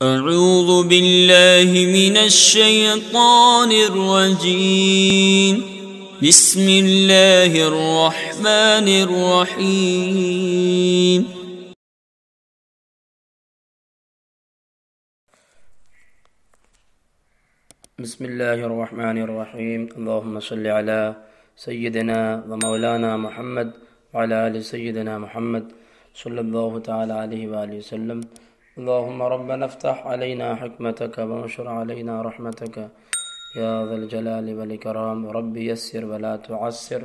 أعوذ بالله من الشيطان الرجيم بسم الله الرحمن الرحيم بسم الله الرحمن الرحيم اللهم صل على سيدنا ومولانا محمد وعلى آل سيدنا محمد صلى الله تعالى عليه وآله وسلم اللهم ربنا افتح علينا حكمتك وانشر علينا رحمتك يا ذا الجلال والإكرام رب يسر ولا تعسر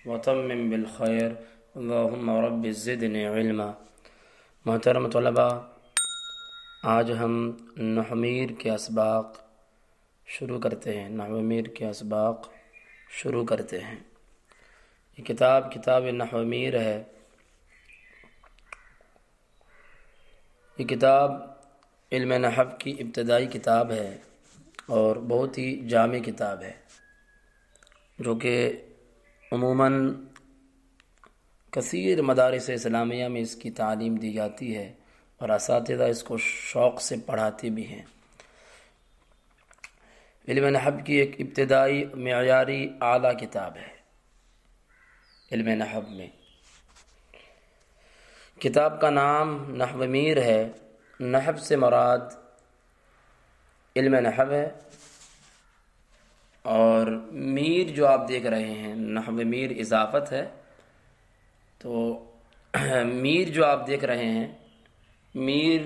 وتمم بالخير اللهم رب زدني علما. محترم طلباء، آج ہم نحو میر کے اسباق شروع کرتے ہیں. نحو میر کے اسباق شروع کرتے ہیں. یہ کتاب نحو میر ہے. یہ کتاب علم نحو کی ابتدائی کتاب ہے اور بہت ہی جامع کتاب ہے، جو کہ عموماً کثیر مدارس اسلامیہ میں اس کی تعلیم دی جاتی ہے اور اساتذہ اس کو شوق سے پڑھاتے بھی ہیں. علم نحو کی ایک ابتدائی معیاری اعلیٰ کتاب ہے. علم نحو میں کتاب کا نام نحو میر ہے. نحو سے مراد علم نحو ہے، اور میر جو آپ دیکھ رہے ہیں، نحو میر اضافت ہے. تو میر جو آپ دیکھ رہے ہیں، میر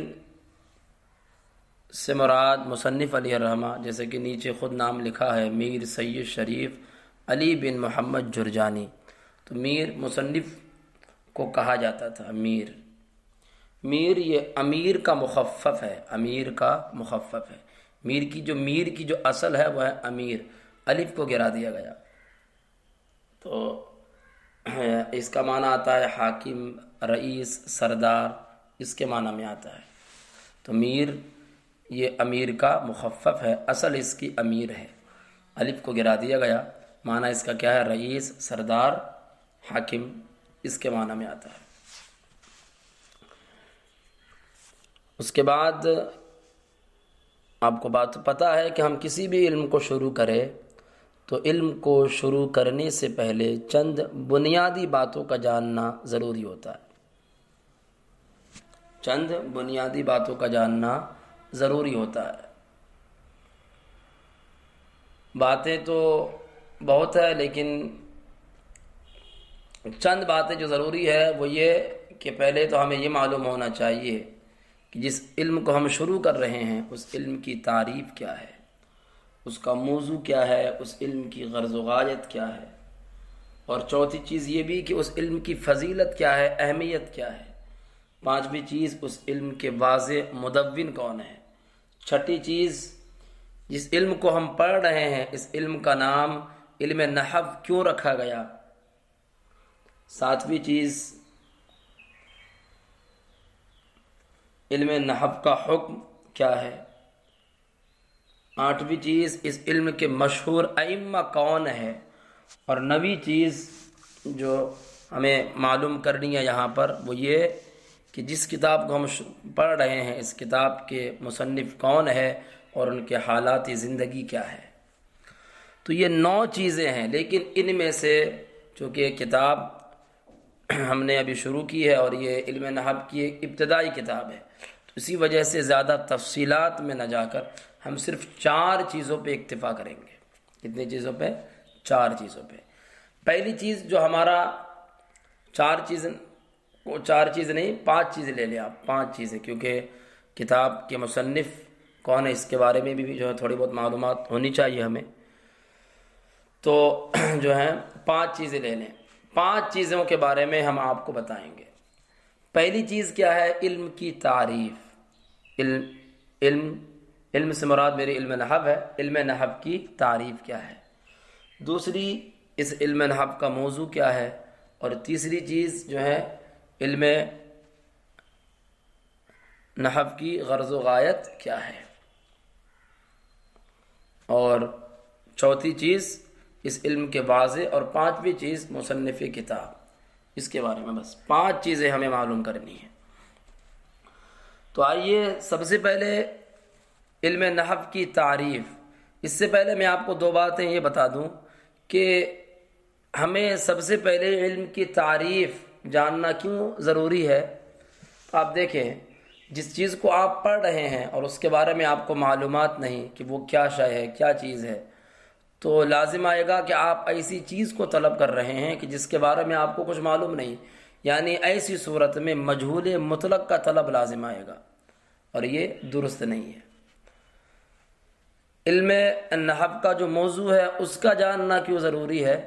سے مراد مصنف علیہ الرحمہ، جیسے کہ نیچے خود نام لکھا ہے، میر سید شریف علی بن محمد جرجانی. تو میر مصنف کو کہا جاتا تھا. میر یہ امیر کا مخفف ہے. امیر کا مخفف ہے. میر کی جو اصل ہے وہ ہے امیر. الف کو گرا دیا گیا. تو اس کا معنی آتا ہے حاکم، رئیس، سردار، اس کے معنی میں آتا ہے. تو میر یہ امیر کا مخفف ہے. اصل اس کی امیر ہے. الف کو گرا دیا گیا. معنی اس کا کیا ہے؟ رئیس، سردار، حاکم، اس کے معنی میں آتا ہے. اس کے بعد آپ کو بات پتہ ہے کہ ہم کسی بھی علم کو شروع کریں تو علم کو شروع کرنے سے پہلے چند بنیادی باتوں کا جاننا ضروری ہوتا ہے. چند بنیادی باتوں کا جاننا ضروری ہوتا ہے. باتیں تو بہت ہے، لیکن چند باتیں جو ضروری ہے وہ یہ کہ پہلے تو ہمیں یہ معلوم ہونا چاہیے کہ جس علم کو ہم شروع کر رہے ہیں اس علم کی تعریف کیا ہے، اس کا موضوع کیا ہے، اس علم کی غرض و غایت کیا ہے، اور چوتھی چیز یہ بھی کہ اس علم کی فضیلت کیا ہے، اہمیت کیا ہے. پانچویں چیز اس علم کے واضح مدون کون ہے. چھٹی چیز جس علم کو ہم پڑھ رہے ہیں اس علم کا نام علم نحو کیوں رکھا گیا. ساتویں چیز علم نحو کا حکم کیا ہے. آٹھویں چیز اس علم کے مشہور ائمہ کون ہے. اور نویں چیز جو ہمیں معلوم کرنی ہے یہاں پر وہ یہ کہ جس کتاب کو ہم پڑھ رہے ہیں اس کتاب کے مصنف کون ہے اور ان کے حالات زندگی کیا ہے. تو یہ 9 چیزیں ہیں، لیکن ان میں سے چونکہ یہ کتاب ہم نے ابھی شروع کی ہے اور یہ علم نحو کی ایک ابتدائی کتاب ہے، تو اسی وجہ سے زیادہ تفصیلات میں نہ جا کر ہم صرف 4 چیزوں پہ اکتفا کریں گے. کتنی چیزوں پہ؟ 4 چیزوں پہ. پہلی چیز جو ہمارا 4 چیز نہیں 5 چیزیں لے لیں آپ. 5 چیزیں، کیونکہ کتاب کے مصنف کون ہے اس کے بارے میں بھی جو ہے تھوڑی بہت معلومات ہونی چاہیے ہمیں. تو جو ہے 5 چیزیں لے لیں. 5 چیزوں کے بارے میں ہم آپ کو بتائیں گے. پہلی چیز کیا ہے؟ علم کی تعریف. علم سے مراد میرے علم نحو ہے. علم نحو کی تعریف کیا ہے. دوسری، اس علم نحو کا موضوع کیا ہے. اور تیسری چیز جو ہے علم نحو کی غرض و غایت کیا ہے. اور چوتھی چیز اس علم کے واضح، اور 5ویں چیز مصنف کتاب. اس کے بارے میں بس 5 چیزیں ہمیں معلوم کرنی ہیں. تو آئیے سب سے پہلے علم نحو کی تعریف. اس سے پہلے میں آپ کو دو باتیں یہ بتا دوں کہ ہمیں سب سے پہلے علم کی تعریف جاننا کیوں ضروری ہے. آپ دیکھیں، جس چیز کو آپ پڑھ رہے ہیں اور اس کے بارے میں آپ کو معلومات نہیں کہ وہ کیا شے ہے، کیا چیز ہے، تو لازم آئے گا کہ آپ ایسی چیز کو طلب کر رہے ہیں کہ جس کے بارے میں آپ کو کچھ معلوم نہیں، یعنی ایسی صورت میں مجہول مطلق کا طلب لازم آئے گا، اور یہ درست نہیں ہے. علم نحو کا جو موضوع ہے اس کا جاننا کیوں ضروری ہے؟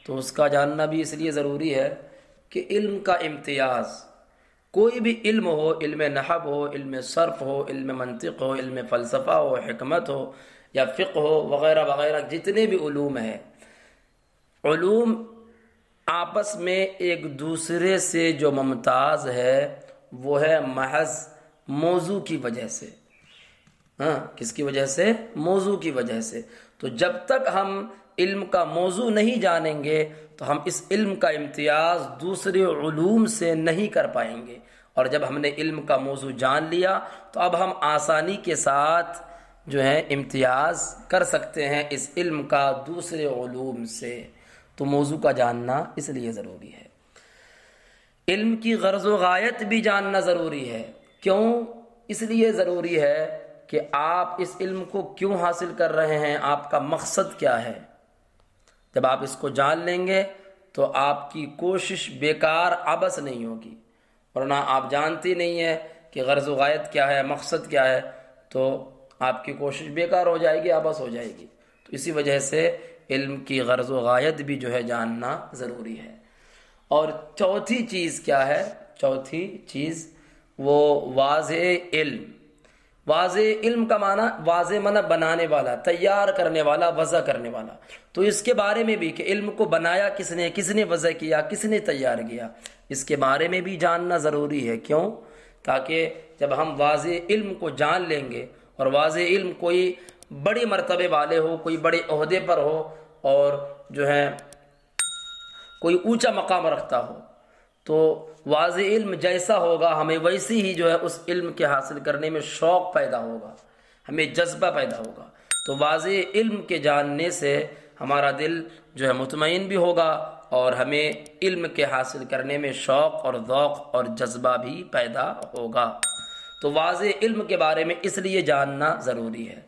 تو اس کا جاننا بھی اس لیے ضروری ہے کہ علم کا امتیاز، کوئی بھی علم ہو، علم نحو ہو، علم صرف ہو، علم منطق ہو، علم فلسفہ ہو، حکمت ہو یا فقہ ہو وغیرہ وغیرہ، جتنے بھی علوم ہیں، علوم آپس میں ایک دوسرے سے جو ممتاز ہے وہ ہے محض موضوع کی وجہ سے. کس کی وجہ سے؟ موضوع کی وجہ سے. تو جب تک ہم علم کا موضوع نہیں جانیں گے تو ہم اس علم کا امتیاز دوسرے علوم سے نہیں کر پائیں گے، اور جب ہم نے علم کا موضوع جان لیا تو اب ہم آسانی کے ساتھ جو ہے امتیاز کر سکتے ہیں اس علم کا دوسرے علوم سے. تو موضوع کا جاننا اس لیے ضروری ہے. علم کی غرض و غایت بھی جاننا ضروری ہے. کیوں؟ اس لیے ضروری ہے کہ آپ اس علم کو کیوں حاصل کر رہے ہیں، آپ کا مقصد کیا ہے. جب آپ اس کو جان لیں گے تو آپ کی کوشش بیکار عبث نہیں ہوگی، ورنہ آپ جانتے نہیں ہیں کہ غرض و غایت کیا ہے، مقصد کیا ہے، تو آپ کی کوشش بیکار ہو جائے گی، عبث ہو جائے گی. تو اسی وجہ سے علم کی غرض و غایت بھی جو ہے جاننا ضروری ہے. اور چوتھی چیز کیا ہے؟ چوتھی چیز وہ واضح علم. واضح علم کا معنی، واضح معنی بنانے والا، تیار کرنے والا، وضع کرنے والا. تو اس کے بارے میں بھی کہ علم کو بنایا کس نے وضع کیا، کس نے تیار کیا، اس کے بارے میں بھی جاننا ضروری ہے. کیوں؟ تاکہ جب ہم واضح علم کو جان لیں گے، اور واضح علم کوئی بڑے مرتبے والے ہو، کوئی بڑے عہدے پر ہو، اور جو ہے کوئی اونچا مقام رکھتا ہو، تو واضح علم جیسا ہوگا ہمیں ویسی ہی جو ہے اس علم کے حاصل کرنے میں شوق پیدا ہوگا، ہمیں جذبہ پیدا ہوگا. تو واضح علم کے جاننے سے ہمارا دل جو ہے مطمئن بھی ہوگا، اور ہمیں علم کے حاصل کرنے میں شوق اور ذوق اور جذبہ بھی پیدا ہوگا. تو واضح علم کے بارے میں اس لیے جاننا ضروری ہے.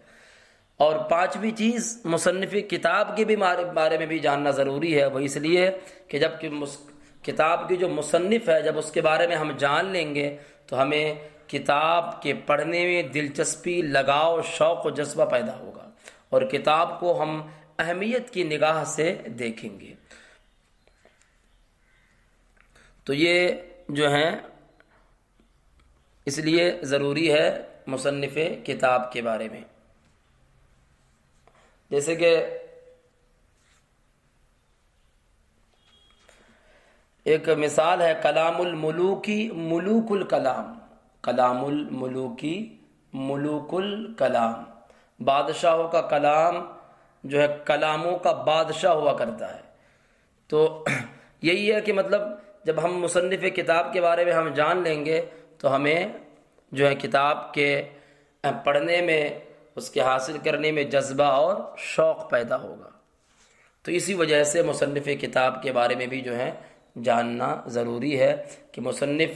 اور پانچویں چیز مصنف کتاب کے بھی بارے میں بھی جاننا ضروری ہے. وہ اس لیے کہ جب کہ کتاب کی جو مصنف ہے، جب اس کے بارے میں ہم جان لیں گے تو ہمیں کتاب کے پڑھنے میں دلچسپی، لگاؤ، شوق و جذبہ پیدا ہوگا، اور کتاب کو ہم اہمیت کی نگاہ سے دیکھیں گے. تو یہ جو ہے اس لیے ضروری ہے مصنف کتاب کے بارے میں. جیسے کہ ایک مثال ہے کلام الملوکی ملوک الکلام. کلام الملوکی ملوک الکلام، بادشاہوں کا کلام جو ہے کلاموں کا بادشاہ ہوا کرتا ہے. تو یہی ہے کہ مطلب جب ہم مصنف کتاب کے بارے میں ہم جان لیں گے تو ہمیں جو ہے کتاب کے پڑھنے میں، اس کے حاصل کرنے میں جذبہ اور شوق پیدا ہوگا. تو اسی وجہ سے مصنف کتاب کے بارے میں بھی جو ہے جاننا ضروری ہے کہ مصنف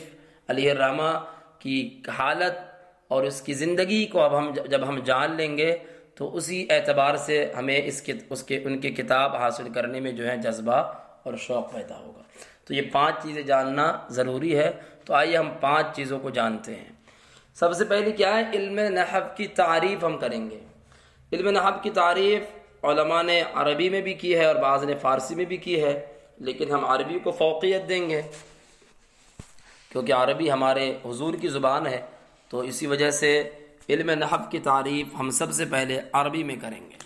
علیہ الرحمہ کی حالت اور اس کی زندگی کو اب جب ہم جان لیں گے تو اسی اعتبار سے ہمیں ان کی کتاب حاصل کرنے میں جو ہے جذبہ اور شوق پیدا ہوگا. تو یہ 5 چیزیں جاننا ضروری ہے. تو آئیے ہم 5 چیزوں کو جانتے ہیں. سب سے پہلی کیا ہے؟ علم نحو کی تعریف ہم کریں گے. علم نحو کی تعریف علماء نے عربی میں بھی کی ہے اور بعض نے فارسی میں بھی کی ہے، لیکن ہم عربی کو فوقیت دیں گے کیونکہ عربی ہمارے حضور کی زبان ہے. تو اسی وجہ سے علم نحو کی تعریف ہم سب سے پہلے عربی میں کریں گے.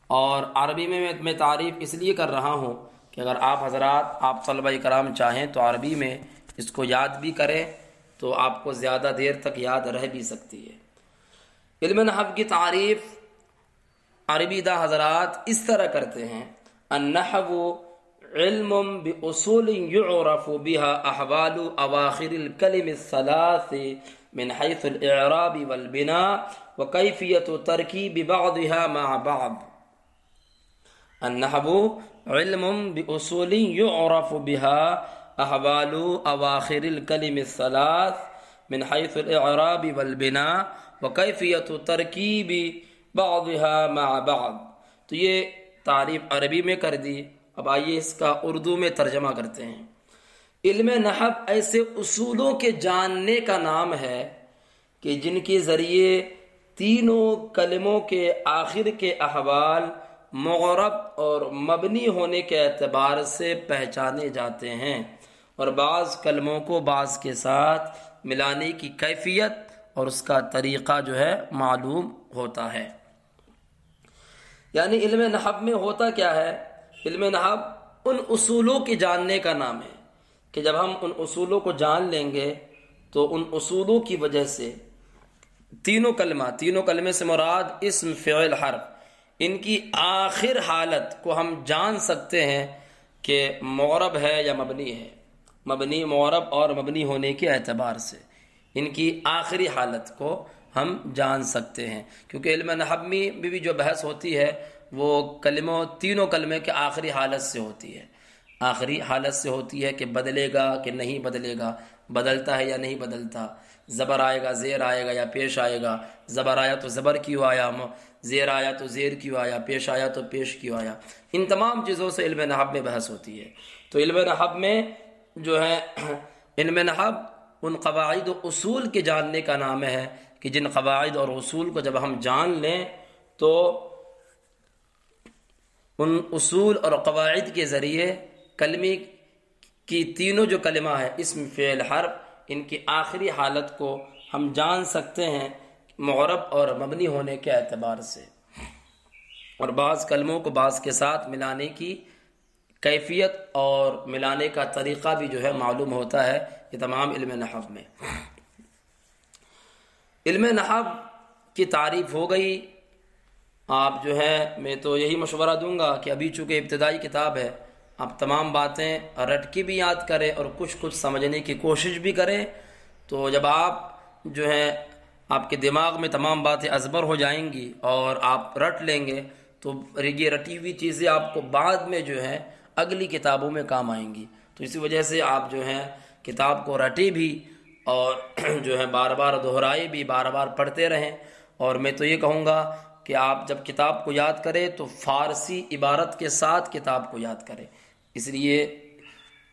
اور عربی میں تعریف اس لیے کر رہا ہوں کہ اگر آپ حضرات، آپ طلبہ کرام چاہیں تو عربی میں اس کو یاد بھی کریں تو آپ کو زیادہ دیر تک یاد رہ بھی سکتی ہے. علم نحو کی تعریف عربی دا حضرات اس طرح کرتے ہیں: النحو علم باصول يعرف بها احوال اواخر الكلم الثلاث من حيث الإعراب والبناء وكيفية تركيب بعضها مع بعض. النحو علم بأصول يعرف بها أحوال أواخر الكلم الثلاث من حيث الإعراب والبناء وكيفية تركيب بعضها مع بعض. تو یہ تعریف عربی میں کر دی. اب آئیے اس کا اردو میں ترجمہ کرتے ہیں. علم نحو ایسے اصولوں کے جاننے کا نام ہے کہ جن کے ذریعے تینوں کلموں کے آخر کے احوال معرب اور مبنی ہونے کے اعتبار سے پہچانے جاتے ہیں، اور بعض کلموں کو بعض کے ساتھ ملانے کی کیفیت اور اس کا طریقہ جو ہے معلوم ہوتا ہے. یعنی علم نحو میں ہوتا کیا ہے؟ علم نحو ان اصولوں کے جاننے کا نام ہے کہ جب ہم ان اصولوں کو جان لیں گے تو ان اصولوں کی وجہ سے تینوں کلمے سے مراد اسم فعل حرف، ان کی آخر حالت کو ہم جان سکتے ہیں کہ معرب ہے یا مبنی ہے. مبنی، معرب اور مبنی ہونے کے اعتبار سے ان کی آخری حالت کو ہم جان سکتے ہیں. کیونکہ علم نحو میں بھی جو بحث ہوتی ہے وہ تینوں کلمے کے آخری حالت سے ہوتی ہے. آخری حالت سے ہوتی ہے کہ بدلے گا کہ نہیں بدلے گا، بدلتا ہے یا نہیں بدلتا، زبر آئے گا، زیر آئے گا یا پیش آئے گا، زبر آیا تو زبر کیوں آیا، زیر آیا تو زیر کیوں آیا، پیش آیا تو پیش کیوں آیا. ان تمام چیزوں سے علم نحو میں بحث ہوتی ہے. تو علم نحو میں جو ہے علم نحو ان قواعد و اصول کے جاننے کا نام ہے کہ جن قواعد اور اصول کو جب ہم جان لیں تو ان اصول اور قواعد کے ذریعے کلمے کی تینوں جو کلمہ ہے اسم فعل حرف، ان کی آخری حالت کو ہم جان سکتے ہیں معرب اور مبنی ہونے کے اعتبار سے، اور بعض کلموں کو بعض کے ساتھ ملانے کی کیفیت اور ملانے کا طریقہ بھی جو ہے معلوم ہوتا ہے. یہ تمام علم نحو میں. علم نحو کی تعریف ہو گئی. آپ جو ہے میں تو یہی مشورہ دوں گا کہ ابھی چونکہ ابتدائی کتاب ہے، آپ تمام باتیں رٹ کے بھی یاد کریں اور کچھ سمجھنے کی کوشش بھی کریں. تو جب آپ جو ہے آپ کے دماغ میں تمام باتیں ازبر ہو جائیں گی اور آپ رٹ لیں گے تو یہ رٹی ہوئی چیزیں آپ کو بعد میں جو ہے اگلی کتابوں میں کام آئیں گی. تو اسی وجہ سے آپ جو ہے کتاب کو رٹے بھی اور جو ہے بار بار دہرائے بھی، بار بار پڑھتے رہیں. اور میں تو یہ کہوں گا کہ آپ جب کتاب کو یاد کریں تو فارسی عبارت کے ساتھ کتاب کو یاد کریں. اس لیے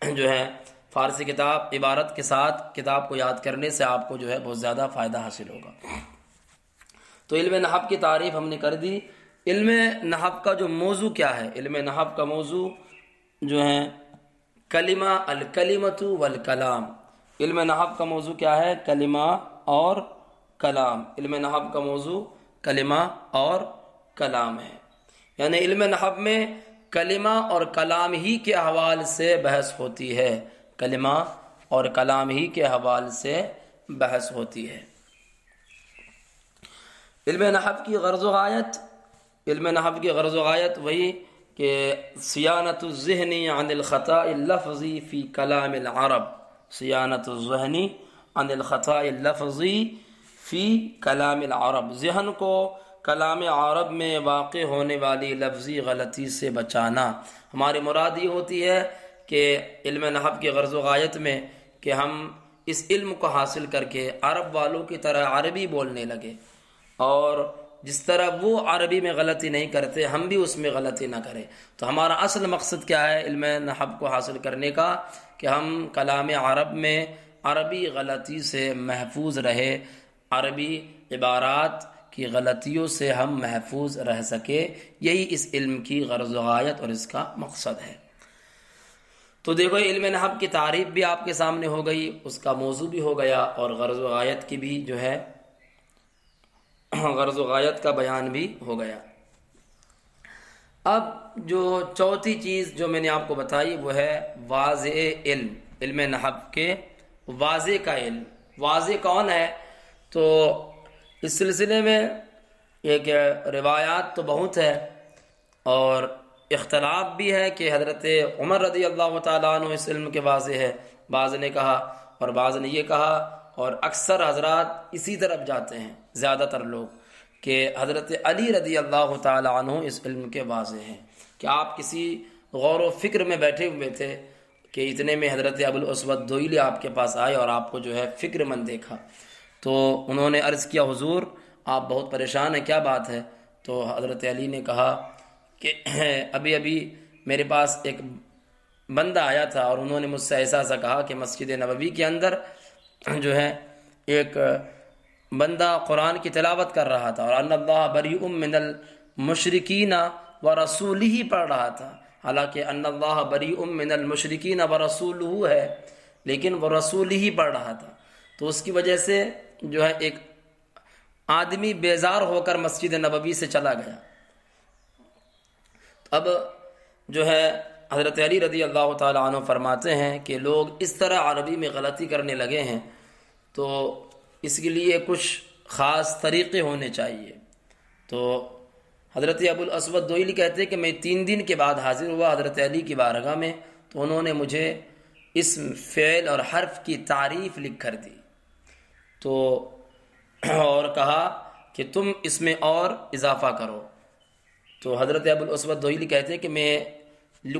جو ہے فارسی کتاب عبارت کے ساتھ کتاب کو یاد کرنے سے آپ کو جو ہے بہت زیادہ فائدہ حاصل ہوگا. تو علم نحو کی تعریف ہم نے کر دی. علم نحو کا جو موضوع کیا ہے؟ علم نحو کا موضوع جو ہے کلمہ، الکلمۃ والکلام. علم نحو کا موضوع کیا ہے؟ کلمہ اور کلام. علم نحو کا موضوع کلمہ اور کلام ہے. یعنی علم نحو میں کلمہ اور کلام ہی کے حوالے سے بحث ہوتی ہے. کلمہ اور کلام ہی کے حوالے سے بحث ہوتی ہے. علم نحو کی غرض و غایت، علم نحو کی غرض و غایت وہی کہ صیانت الذہن عن الخطاء اللفظی فی کلام العرب. صیانت الذہن عن الخطاء اللفظی فی کلام العرب، ذہن کو کلام عرب میں واقع ہونے والی لفظی غلطی سے بچانا. ہماری مراد یہ ہوتی ہے کہ علم نحو کی غرض و غایت میں کہ ہم اس علم کو حاصل کر کے عرب والوں کی طرح عربی بولنے لگے، اور جس طرح وہ عربی میں غلطی نہیں کرتے ہم بھی اس میں غلطی نہ کریں. تو ہمارا اصل مقصد کیا ہے علم نحو کو حاصل کرنے کا؟ کہ ہم کلام عرب میں عربی غلطی سے محفوظ رہے، عربی عبارات کی غلطیوں سے ہم محفوظ رہ سکے. یہی اس علم کی غرض و غایت اور اس کا مقصد ہے. تو دیکھو علم نحو کی تعریف بھی آپ کے سامنے ہو گئی، اس کا موضوع بھی ہو گیا، اور غرض و غایت کی بھی جو ہے غرض و غایت کا بیان بھی ہو گیا. اب جو چوتھی چیز جو میں نے آپ کو بتائی وہ ہے واضح علم. علم نحو کے واضح کا علم. واضح کون ہے؟ تو اس سلسلے میں ایک روایات تو بہت ہے اور اختلاف بھی ہے کہ حضرت عمر رضی اللہ تعالیٰ عنہ اس علم کے واضح ہے. بعض نے کہا اور بعض نے یہ کہا، اور اکثر حضرات اسی طرف جاتے ہیں زیادہ تر لوگ کہ حضرت علی رضی اللہ تعالی عنہ اس علم کے واضح ہیں کہ آپ کسی غور و فکر میں بیٹھے ہوئے تھے کہ اتنے میں حضرت ابوالاسود دوئلی آپ کے پاس آئے اور آپ کو جو ہے فکر مند دیکھا، تو انہوں نے عرض کیا حضور آپ بہت پریشان ہیں، کیا بات ہے؟ تو حضرت علی نے کہا کہ ابھی میرے پاس ایک بندہ آیا تھا اور انہوں نے مجھ سے ایسا کہا کہ مسجد نبوی کے اندر جو ہے ایک بندہ قرآن کی تلاوت کر رہا تھا اور ان اللہ بریء من المشرکین ورسولہ پڑھ رہا تھا، حالانکہ ان اللہ بریء من المشرکین ورسولہ ہے، لیکن وہ رسولہ پڑھ رہا تھا، تو اس کی وجہ سے جو ہے ایک آدمی بیزار ہو کر مسجد نبوی سے چلا گیا۔ اب جو ہے حضرت علی رضی اللہ تعالی عنہ فرماتے ہیں کہ لوگ اس طرح عربی میں غلطی کرنے لگے ہیں، تو اس کے لیے کچھ خاص طریقے ہونے چاہیے۔ تو حضرت ابوالاسود دوئلی کہتے ہیں کہ میں 3 دن کے بعد حاضر ہوا حضرت علی کی بارگاہ میں، تو انہوں نے مجھے اسم، فعل اور حرف کی تعریف لکھ کر دی، تو اور کہا کہ تم اس میں اور اضافہ کرو۔ تو حضرت ابوالاسود دوئلی کہتے ہیں کہ میں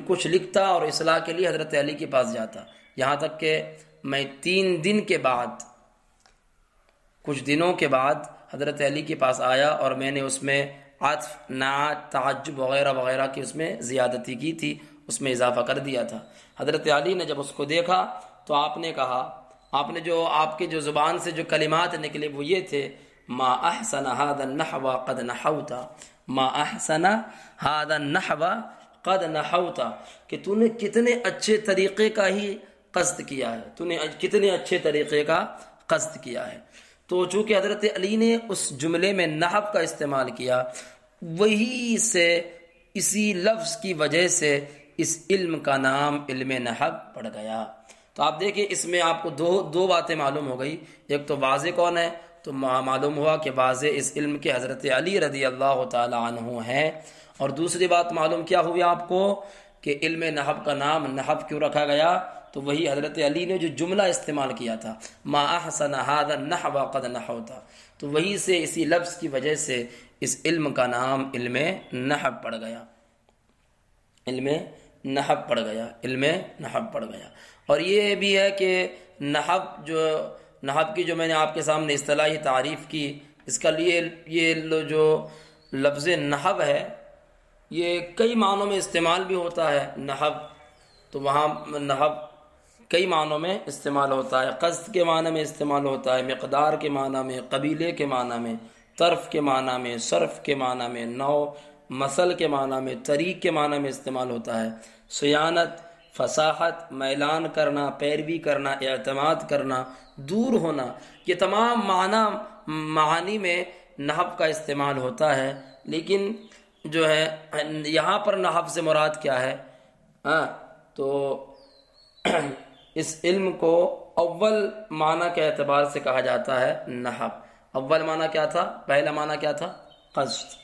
کچھ لکھتا اور اصلاح کے لیے حضرت علی کے پاس جاتا، یہاں تک کہ میں 3 دن کے بعد، کچھ دنوں کے بعد حضرت علی کے پاس آیا اور میں نے اس میں عطف، نعت، تعجب وغیرہ وغیرہ کی اس میں زیادتی کی تھی، اس میں اضافہ کر دیا تھا۔ حضرت علی نے جب اس کو دیکھا تو آپ نے کہا، آپ نے جو آپ کے جو زبان سے جو کلمات نکلے وہ یہ تھے، ما احسن هذا النحو قد نحوت، ما احسن هذا النحو قد نحوت، کہ تو نے کتنے اچھے طریقے کا ہی قصد کیا ہے، تو نے کتنے اچھے طریقے کا قصد کیا ہے۔ تو چونکہ حضرت علی نے اس جملے میں نحو کا استعمال کیا، وہی سے اسی لفظ کی وجہ سے اس علم کا نام علم نحو پڑ گیا۔ تو آپ دیکھیں اس میں آپ کو دو باتیں معلوم ہو گئی، ایک تو واضح کون ہے، تو معلوم ہوا کہ واضح اس علم کے حضرت علی رضی اللہ تعالی عنہ ہیں، اور دوسری بات معلوم کیا ہوئی آپ کو کہ علم نحو کا نام نحو کیوں رکھا گیا، تو وہی حضرت علی نے جو جملہ استعمال کیا تھا، ما احسن هذا النحو قد نحوت، تو وہی سے اسی لفظ کی وجہ سے اس علم کا نام علم نحو پڑ گیا، علم نحو پڑ گیا، علم نحو پڑ گیا۔ اور یہ بھی ہے کہ نحو کی جو میں نے آپ کے سامنے اصطلاحی تعریف کی، اس کا لیے یہ جو لفظ نحو ہے یہ کئی معنوں میں استعمال بھی ہوتا ہے۔ نحو تو وہاں نحو کئی معنوں میں استعمال ہوتا ہے، قصد کے معنی میں استعمال ہوتا ہے، مقدار کے معنی میں، قبیلے کے معنی میں، طرف کے معنی میں، صرف کے معنی میں، نو، مثل کے معنی میں، طریق کے معنی میں استعمال ہوتا ہے۔ صیانت، فصاحت، میلان کرنا، پیروی کرنا، اعتماد کرنا، دور ہونا، یہ تمام معانی میں نحو کا استعمال ہوتا ہے۔ لیکن جو ہے یہاں پر نحو سے مراد کیا ہے؟ تو اس علم کو اول معنی کے اعتبار سے کہا جاتا ہے نحو۔ اول معنی کیا تھا؟ پہلا معنی کیا تھا؟ قصد۔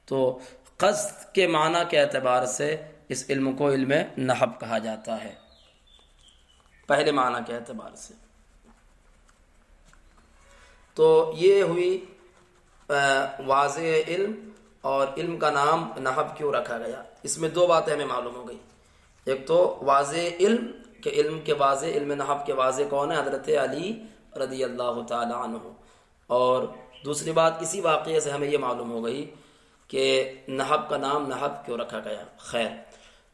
تو قصد کے معنی کے اعتبار سے اس علم کو علم نحو کہا جاتا ہے، پہلے معنی کے اعتبار سے۔ تو یہ ہوئی واضح علم، اور علم کا نام نحو کیوں رکھا گیا، اس میں 2 باتیں ہمیں معلوم ہو گئی۔ ایک تو واضح علم کہ علم کے واضح، علم نحو کے واضح کون ہے؟ حضرت علی رضی اللہ تعالی عنہ۔ اور دوسری بات اسی واقعے سے ہمیں یہ معلوم ہو گئی کہ نحو کا نام نحو کیوں رکھا گیا۔ خیر،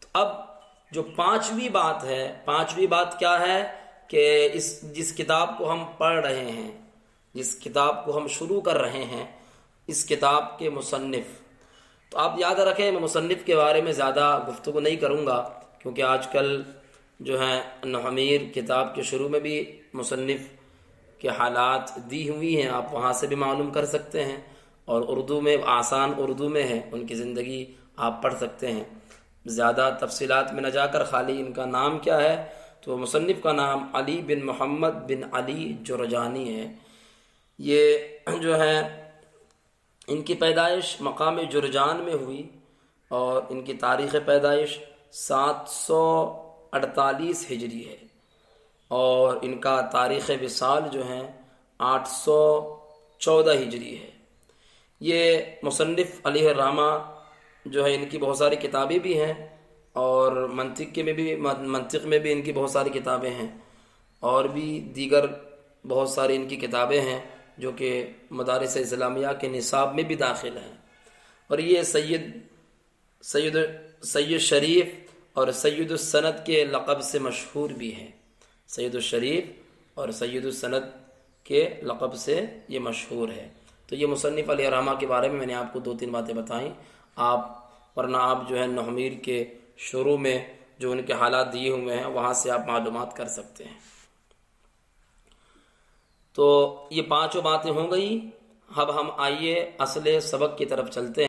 تو اب جو 5ویں بات ہے، 5ویں بات کیا ہے کہ جس کتاب کو ہم پڑھ رہے ہیں، جس کتاب کو ہم شروع کر رہے ہیں، اس کتاب کے مصنف، تو آپ یاد رکھیں میں مصنف کے بارے میں زیادہ گفتگو نہیں کروں گا، کیونکہ آج کل جو ہے نحمیر کتاب کے شروع میں بھی مصنف کے حالات دی ہوئی ہیں، آپ وہاں سے بھی معلوم کر سکتے ہیں، اور اردو میں آسان اردو میں ہے، ان کی زندگی آپ پڑھ سکتے ہیں۔ زیادہ تفصیلات میں نہ جا کر خالی ان کا نام کیا ہے، تو مصنف کا نام علی بن محمد بن علی جرجانی ہے۔ یہ جو ہے ان کی پیدائش مقام جرجان میں ہوئی، اور ان کی تاریخ پیدائش 748 ہجری ہے، اور ان کا تاریخ وصال جو ہیں 814 ہجری ہے۔ یہ مصنف علیہ الرحمہ جو ہے ان کی بہت ساری کتابیں بھی ہیں، اور منطق میں بھی ان کی بہت ساری کتابیں ہیں، اور بھی دیگر بہت ساری ان کی کتابیں ہیں جو کہ مدارس اسلامیہ کے نصاب میں بھی داخل ہیں۔ اور یہ سید شریف اور سید السند کے لقب سے مشہور بھی ہے۔ سید الشریف اور سید السند کے لقب سے یہ مشہور ہے۔ تو یہ مصنف علیہ الرحمہ کے بارے میں نے آپ کو 2-3 باتیں بتائیں، ورنہ آپ جو ہے نحمیر کے شروع میں جو ان کے حالات دیے ہوئے ہیں وہاں سے آپ معلومات کر سکتے ہیں۔ تو یہ 5 باتیں ہو گئی۔ اب ہم آئیے اصل سبق کی طرف چلتے ہیں۔